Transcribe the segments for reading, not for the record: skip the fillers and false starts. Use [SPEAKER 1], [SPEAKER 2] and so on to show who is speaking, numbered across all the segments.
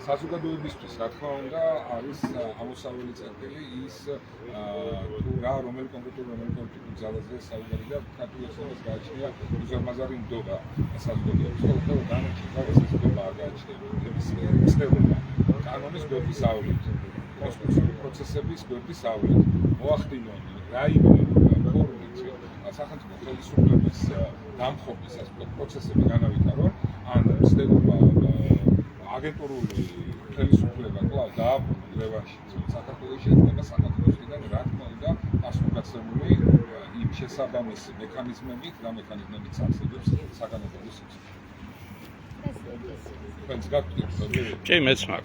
[SPEAKER 1] საზოგადოებისთვის რა თქმა უნდა არის ამოსავალი წერტილი ის თუ რა რომელი კონკრეტული ძალაზე საუბარი და ქართულოსებას გააჩნია უზარმაზარი ნდობა საზოგადოების ყოველ განაჩენს ეს ნდობა გააჩნია ცდელობა კანონის გვერდისავლით კონსტიტუციური პროცესების გვერდისავლით მოახდინონ რაიმე ფორმით სახელმწიფო ხელისუფლების დამხობის პროცესები განავითარონ ან ცდელობა აგენტურული ხელისუფლება კვლავ დააბრუნოს რევანში საქართველოში და საქართველოსიდან რა თქმა უნდა პასუხისმგებელი იმ შესაბამისი მექანიზმებით და მექანიზმებით არსებობს საკანონმდებლო სისტემა.
[SPEAKER 2] კი მეც მაგ.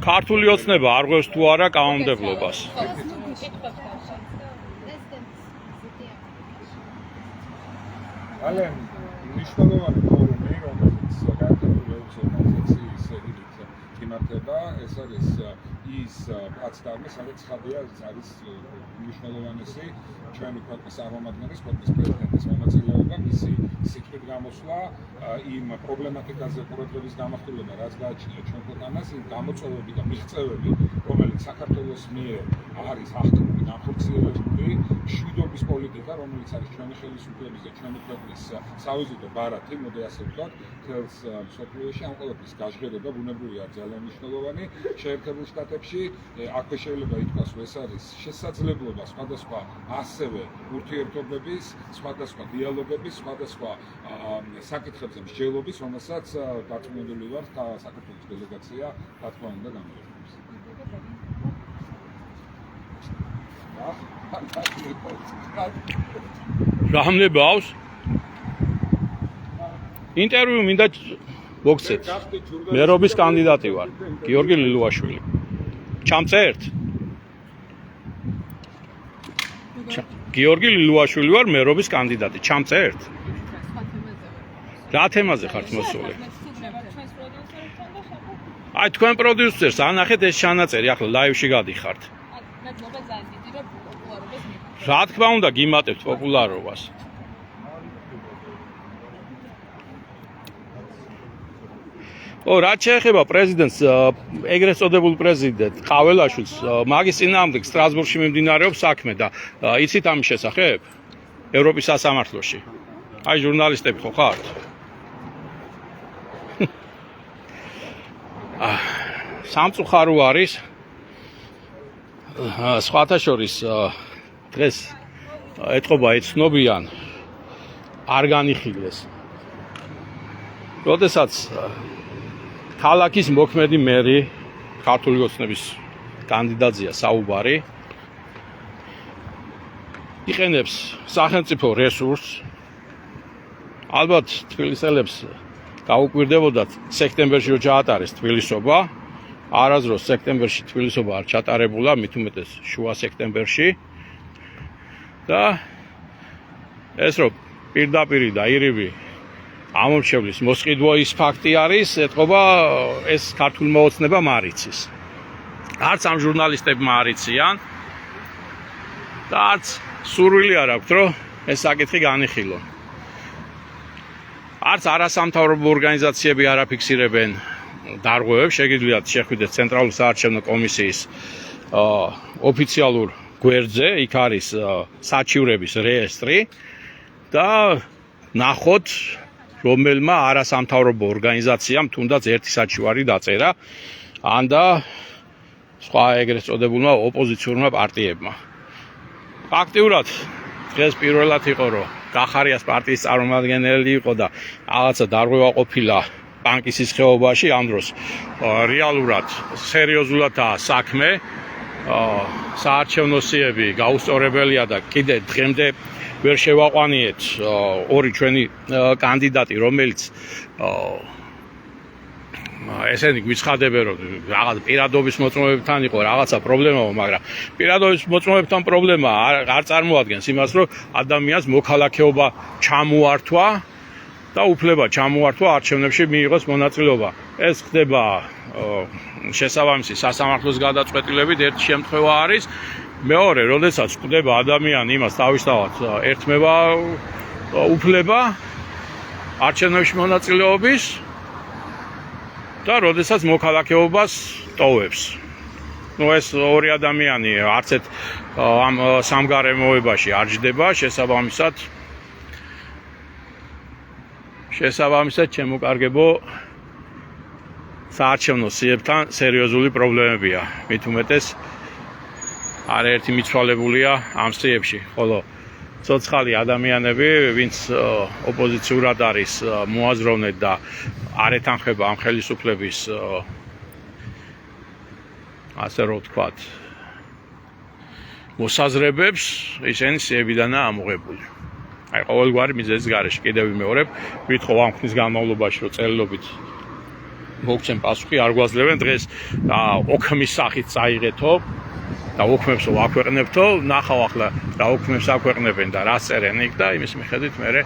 [SPEAKER 2] ქართული ოცნება არ ღვევს თუ არა კანონმდებლობას.
[SPEAKER 1] ალენ მნიშვნელოვანი ფორუმი რომელიც საქართველოს ორგანიზაციის ედით იმართება ეს არის ის პლატფორმი სადაც ხადია არის მნიშვნელოვანესი ჩვენი ქვეყნის წარმომადგენლის ქვეყნის პრეზიდენტის მონაწილეობა მისი სიტყვით გამოსვლა იმ პრობლემატიკაზე ყურადღების გამახვილება რაც გააჩნია ჩვენ ქვეყანას იმ გამოწვევები და მიღწევები რომელიც საქართველოს მიერ არის აღქმული განხორციელებული მშვიდობის პოლიტიკა რომელიც არის ჩვენი ხელისუფლების და ჩვენი ქვეყნის სავიზიტო ბარათი მოდი ასე ვთქვათ თელს მსოფლიოში ამ ყველაფრის გაჟღერება ბუნებრივია ძალიან მნიშვნელოვანი შეერთებულ შტატებში აქვე შეიძლება ითქვას ეს არის შესაძლებლობა სხვადასხვა ასევე ურთიერთობების სხვადასხვა დიალოგების სხვადასხვა საკითხებზე მსჯელობის რომელსაც დარწმუნებული ვარ საქართველოს დელეგაცია რა თქმა უნდა გამოიყენებს
[SPEAKER 2] Rahmnebავს ინტერვიუ მინდა მოგცეთ. მერობის კანდიდატი ვარ, გიორგი ლილუაშვილი. ჩამწერთ? გიორგი ლილუაშვილი ვარ, მერობის კანდიდატი. ჩამწერთ? რა თემაზე ხართ მოსული? აი თქვენ პროდიუსერს ანახეთ ეს ჩანაწერი, ახლა ლაივში გადიხართ. რა თქმა უნდა გიმატებთ პოპულარობას. რაც შეეხება პრეზიდენტს, ეგრეთ წოდებულ პრეზიდენტ ყაველაშვილს, მაგის წინააღმდეგ სტრასბურგში მიმდინარეობს საქმე და იცით ამის შესახებ? ევროპის სასამართლოში. აი ჟურნალისტები ხო ხართ? სამწუხარო არის სხვათა შორის დღეს ეთყობა ეცნობიან არ განიხილეს. როდესაც ქალაქის მოქმედი მერი ქართული ოცნების კანდიდატია საუბარი იყენებს სახელმწიფო რესურსს ალბათ თბილისელებს გაუკვირდებოდათ სექტემბერში რო ჩაატარეს თბილისობა არასდროს სექტემბერში თბილისობა არ ჩატარებულა მით უმეტეს შუა სექტემბერში და ეს რო პირდაპირი და ირიბი ამომრჩევლის მოსყიდვა ის ფაქტი არის, ეთყობა ეს ქართულმა ოცნებამ არიცის. არც ამ ჟურნალისტებმა არიციან და არც სურვილი არ აქვთ, რომ ეს საკითხი განიხილონ. არც არასამთავრობო ორგანიზაციები არ აფიქსირებენ დარღვევებს, შეგიძლიათ შეხვიდეთ ცენტრალური საარჩევნო კომისიის ოფიციალურ გვერდზე, იქ არის საჩივრების რეესტრი და ნახოთ რომელმა არასამთავრობო ორგანიზაციამ თუნდაც ერთი საჩივარი დაწერა ან და სხვა ეგრეთ წოდებულმა ოპოზიციურმა პარტიებმა. ფაქტიურად დღეს პირველად იყო რომ გახარიას პარტიის წარმომადგენელი იყო და რაღაცა დარღვევა ყოფილა ბანკის ხეობაში ამ დროს რეალურად სერიოზულადაა საქმე საარჩევნოსიები გაუსწორებელია და კიდე დღემდე ვერ შევაყვანიეთ ორი ჩვენი კანდიდატი რომელიც ესენი გვიცხადებენ რომ რაღაც პირადობის მოწმობებთან იყო რაღაცა პრობლემაა მაგრამ პირადობის მოწმობებთან პრობლემა არ წარმოადგენს იმას რომ ადამიანს მოქალაქეობა ჩამოართვა და უფლება ჩამოართვა არჩევნებში მიიღოს მონაწილეობა ეს ხდება შესაბამისი სასამართლოს გადაწყვეტილებით ერთი შემთხვევა არის მეორე, როდესაც ხდება ადამიანი იმას თავისთავად ერთმევა უფლება არჩევნებში მონაწილეობის და როდესაც მოქალაქეობას ტოვებს. ეს ორი ადამიანი არც ერთ ამ სამგარემოებაში არ ჯდება, შესაბამისად ჩემო-კარგებო საარჩევნო სიებთან სერიოზული პრობლემებია. მით უმეტეს არაერთი მიცვალებულია ამ სიებში, ხოლო ცოცხალი ადამიანები, ვინც ოპოზიციურად არის მოაზროვნეთ და არ ეთანხმება ამ ხელისუფლების ასე რომ ვთქვათ მოსაზრებებს, ისინი სიებიდანაა ამოღებული. აი ყოველგვარი მიზეზის გარეშე კიდევ ვიმეორებ, ვითხოვ ამ ხნის განმავლობაში რომ წერილობით მოგცემ პასუხი, არ გვაძლევენ დღეს ოქმის სახით წაიღეთო და ოქმებს ვაქვეყნებთო, ნახავ ახლა რა ოქმებს აქვეყნებენ და რა წერენ იქ და იმის მიხედვით მე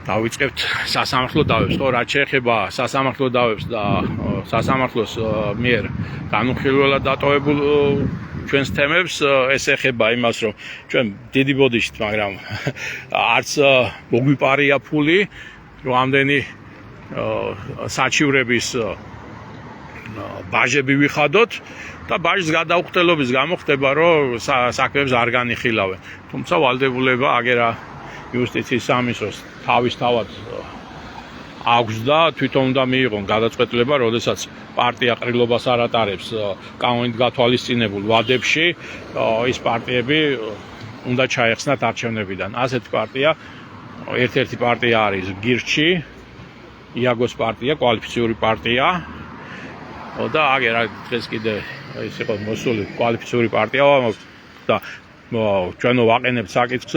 [SPEAKER 2] დავიწყებთ სასამართლო დავებს, ხო, რაც შეეხება სასამართლო დავებს და სასამართლოს მიერ განუხილველად დატოვებულ ჩვენს თემებს, ეს ეხება იმას, რომ ჩვენ დიდი ბოდიშით, მაგრამ არც მოგვიპარია ფული, რომ ამდენი საჩივრების ბაჟები ვიხადოთ და ბაჟის გადაუხტელობის გამო ხდება, რომ საქმეებს არ განიხილავენ. თუმცა ვალდებულება აგერა იუსტიციის სამინისტროს თავისთავად აქვს და თვითონ უნდა მიიღონ გადაწყვეტილება, როდესაც პარტია ყრილობას არ ატარებს კანონით გათვალისწინებულ ვადებში, ის პარტიები უნდა ჩაეხსნათ არჩევნებიდან. ასეთი პარტია, ერთ-ერთი პარტია არის გირჩი, იაგოს პარტია, კვალიფიციური პარტია და აგერა დღეს კიდე ის იყო მოსული კვალიფიციური პარტია და ჩვენ ვაყენებთ საკითხს,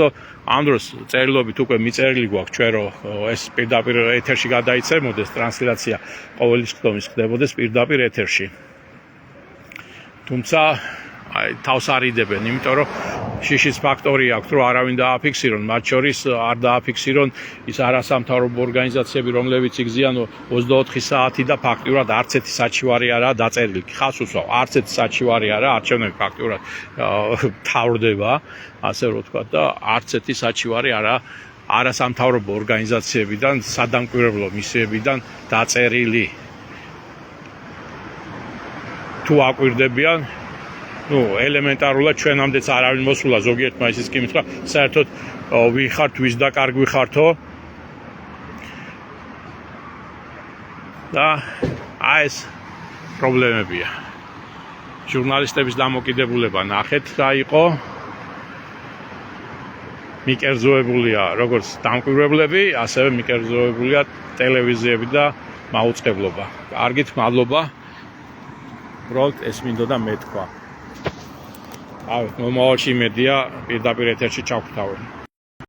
[SPEAKER 2] ამ დროს წერილობით უკვე მიწერილი გვაქვს ჩვენ, რომ ეს პირდაპირ ეთერში გადაიცემოდეს, ტრანსლაცია ყოველი ხდომის ხდებოდეს პირდაპირ ეთერში. თუმცა თავს არიდებენ, იმიტომ რომ შიშის ფაქტორი აქვს, რომ არავინ დააფიქსირონ, მათ შორის არ დააფიქსირონ ის არასამთავრობო ორგანიზაციები, რომლებიც იგზიან 24 საათი და ფაქტიურად არც ერთი საჩივარი არაა დაწერილი. ხას უსვავ, არც ერთი საჩივარი არაა, არჩევნები ფაქტიურად თავრდება, ასე რომ ვთქვათ და არც ერთი საჩივარი არასამთავრობო ორგანიზაციებიდან, სადამკვირვებლო მისიებიდან დაწერილი. თუ აკვირდებიან ელემენტარულად ჩვენამდეც არავინ მოსულა ზოგიერთმა ისიც კი მითხრა, საერთოდ ვიხართ, ვის დაკარგვი ხართო და ეს პრობლემებია. ჟურნალისტების დამოკიდებულება ნახეთ რა იყო. მიკერძოებულია როგორც დამკვირვებლები, ასევე მიკერძოებულია ტელევიზიები და მაუწყებლობა. კარგით, მადლობა. უბრალოდ ეს მინდოდა მეთქვა. მომავალში იმედია პირდაპირ ეთერში ჩავხვდავენ.